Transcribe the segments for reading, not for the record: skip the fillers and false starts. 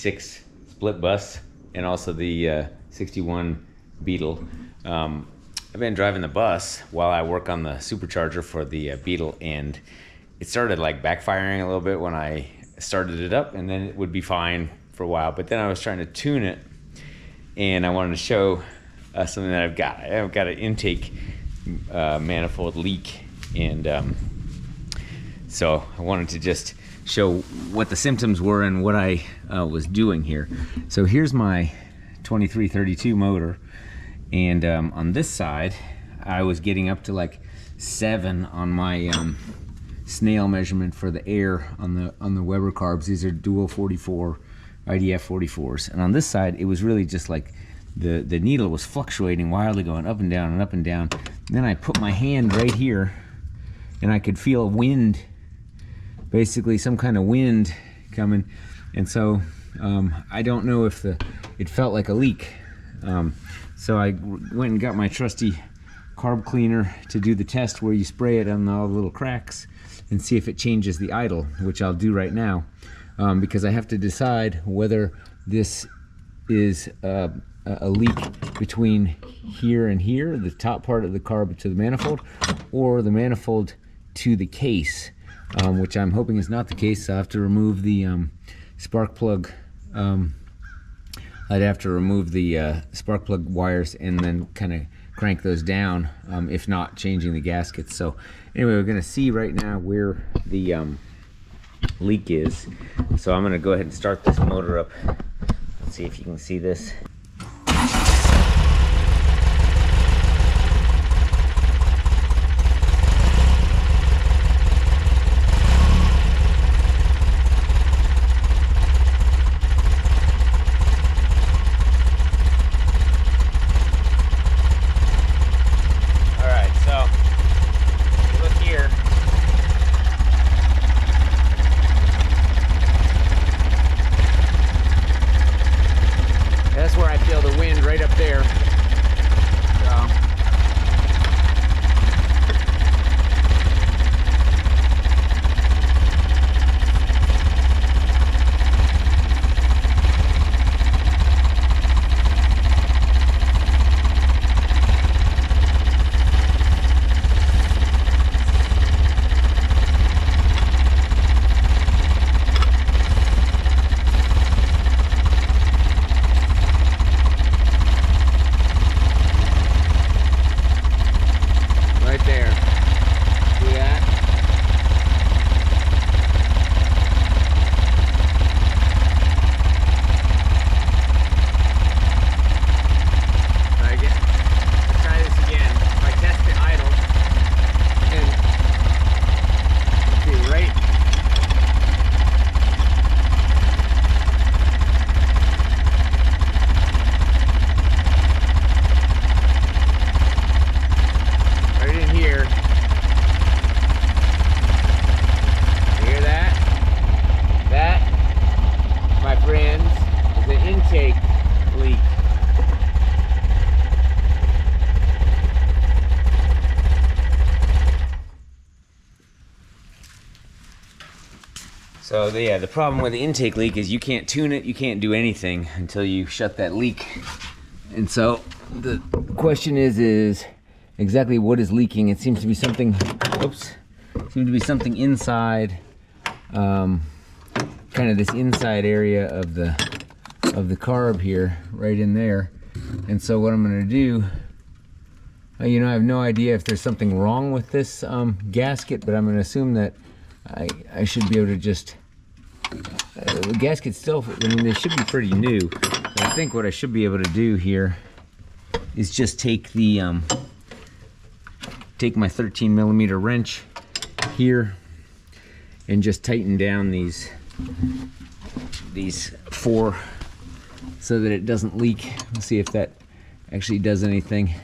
66 split bus and also the 61 Beetle. I've been driving the bus while I work on the supercharger for the Beetle, and it started like backfiring a little bit when I started it up, and then it would be fine for a while. But then I was trying to tune it, and I wanted to show something that I've got. I've got an intake manifold leak, and so I wanted to just show what the symptoms were and what I was doing here. So here's my 2332 motor, and on this side I was getting up to like 7 on my snail measurement for the air on the Weber Carbs. These are dual 44 IDF 44s, and on this side it was really just like the needle was fluctuating wildly, going up and down and up and down. And then I put my hand right here and I could feel wind, basically some kind of wind coming, and so I don't know if it felt like a leak. So I went and got my trusty carb cleaner to do the test where you spray it on all the little cracks and see if it changes the idle, which I'll do right now, because I have to decide whether this is a leak between here and here, the top part of the carb to the manifold, or the manifold to the case, which I'm hoping is not the case. So I have to remove the spark plug. I'd have to remove the spark plug wires and then kind of crank those down, if not changing the gaskets. So anyway, we're going to see right now where the leak is. So I'm going to go ahead and start this motor up. Let's see if you can see this. So yeah, the problem with the intake leak is you can't tune it, you can't do anything until you shut that leak. And so the question is exactly what is leaking. It seems to be something, something inside, kind of this inside area of the carb here, right in there. And so what I'm gonna do, I have no idea if there's something wrong with this gasket, but I'm gonna assume that I should be able to just, the gasket still, they should be pretty new. So I think what I should be able to do here is just take the, take my 13mm wrench here and just tighten down these 4 so that it doesn't leak. Let's see if that actually does anything.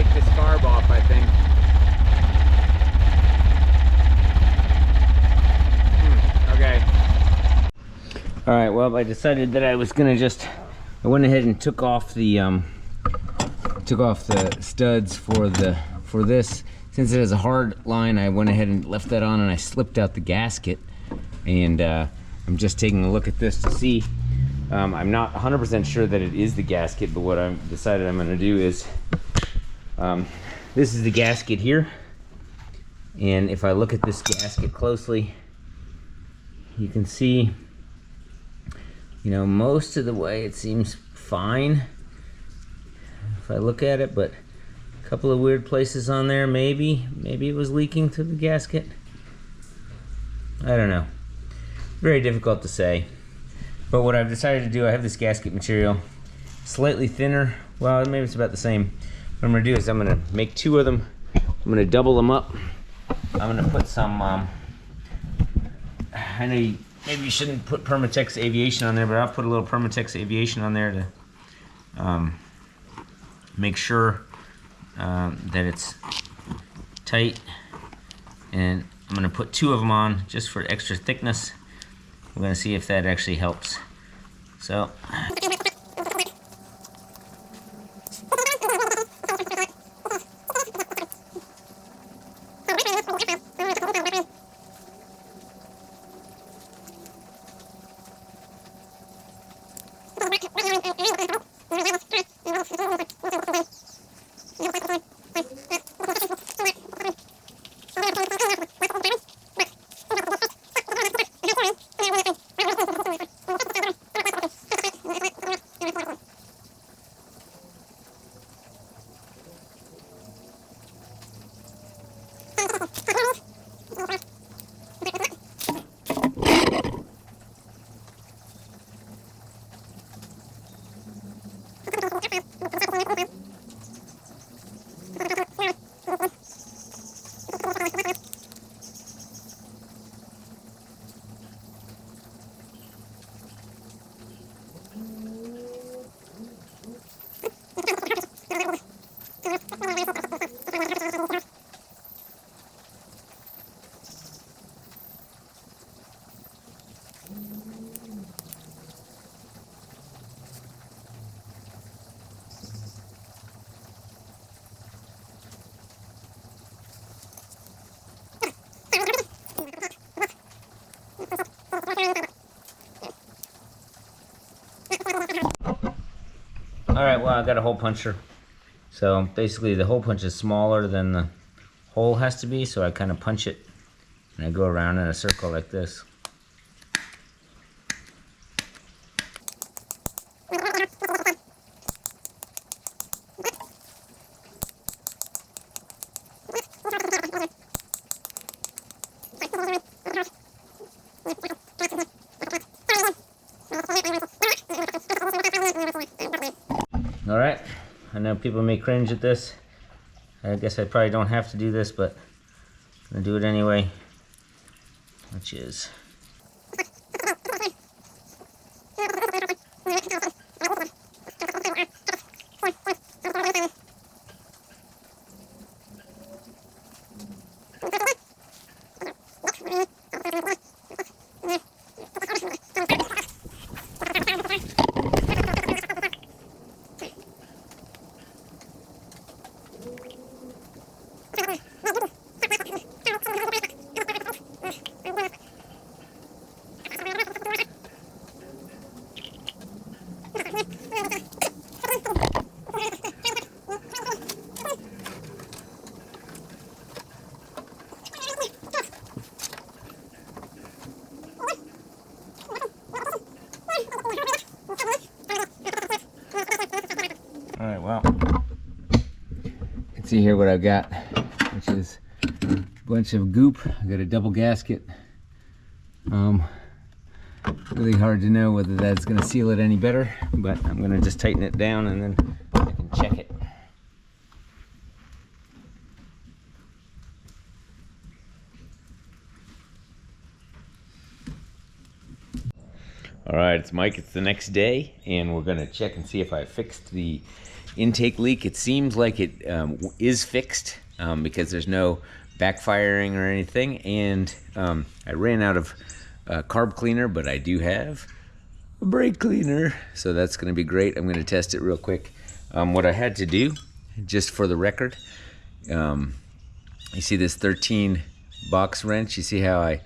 take this carb off, I think. Okay. All right, well, I decided that I was gonna I went ahead and took off the studs for this. Since it has a hard line, I went ahead and left that on, and I slipped out the gasket. And I'm just taking a look at this to see. I'm not 100% sure that it is the gasket, but what I've decided I'm gonna do is, this is the gasket here. And if I look at this gasket closely, you can see, you know, most of the way it seems fine if I look at it, but a couple of weird places on there. Maybe it was leaking through the gasket. I don't know. Very difficult to say. But what I've decided to do, I have this gasket material slightly thinner. Well, maybe it's about the same. What I'm gonna do is I'm gonna make 2 of them. I'm gonna double them up. I'm gonna put some, I know maybe you shouldn't put Permatex Aviation on there, but I'll put a little Permatex Aviation on there to make sure that it's tight. And I'm gonna put 2 of them on just for extra thickness. We're gonna see if that actually helps. So. Alright, well, I got a hole puncher. So basically the hole punch is smaller than the hole has to be, so I kind of punch it and I go around in a circle like this. Alright, I know people may cringe at this. I guess I probably don't have to do this, but I'm gonna do it anyway, which is Alright, well, you can see here what I've got, which is a bunch of goop. I got a double gasket. Really hard to know whether that's going to seal it any better, but I'm going to just tighten it down and then I can check it. All right, it's Mike. It's the next day, and we're gonna check and see if I fixed the intake leak. It seems like it is fixed because there's no backfiring or anything, and I ran out of carb cleaner, but I do have a brake cleaner, so that's gonna be great. I'm gonna test it real quick. What I had to do, just for the record, you see this 13 box wrench? You see how I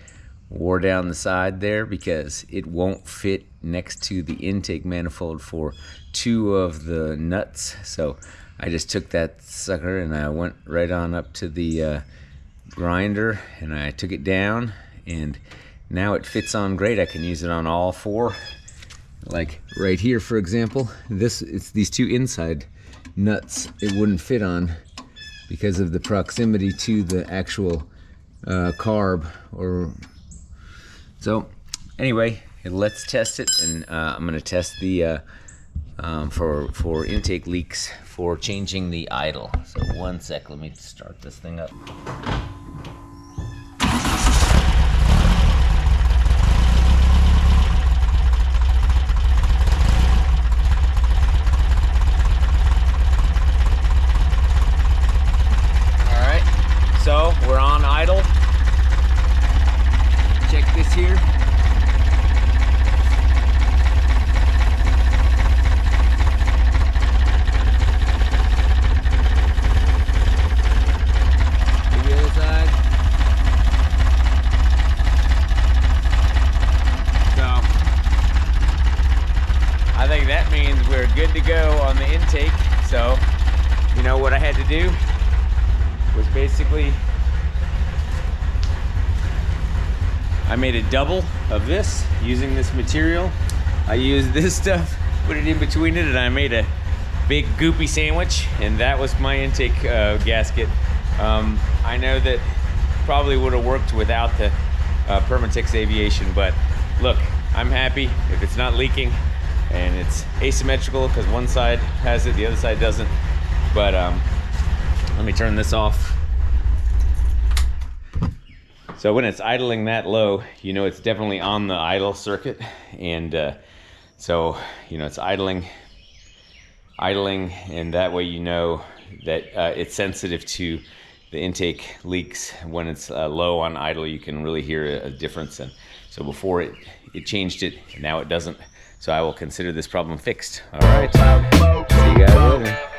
wore down the side there because it won't fit next to the intake manifold for 2 of the nuts. So I just took that sucker and I went right on up to the grinder and I took it down, and now it fits on great. I can use it on all 4. Like right here, for example, it's these 2 inside nuts it wouldn't fit on because of the proximity to the actual carb. Or so anyway, let's test it, and I'm going to test the for intake leaks for changing the idle. So 1 sec, let me start this thing up. So we're on idle. Check this here. The other side. So I think that means we're good to go on the intake. So you know what I had to do was basically I made a double of this using this material. I used this stuff, put it in between it, and I made a big goopy sandwich, and that was my intake gasket. I know that probably would have worked without the Permatex Aviation, but look, I'm happy if it's not leaking and it's asymmetrical because one side has it, the other side doesn't. But let me turn this off. So when it's idling that low, you know it's definitely on the idle circuit, and so you know it's idling, and that way you know that it's sensitive to the intake leaks. When it's low on idle, you can really hear a difference. And so before it changed it, and now it doesn't. So I will consider this problem fixed. All right, see you guys later.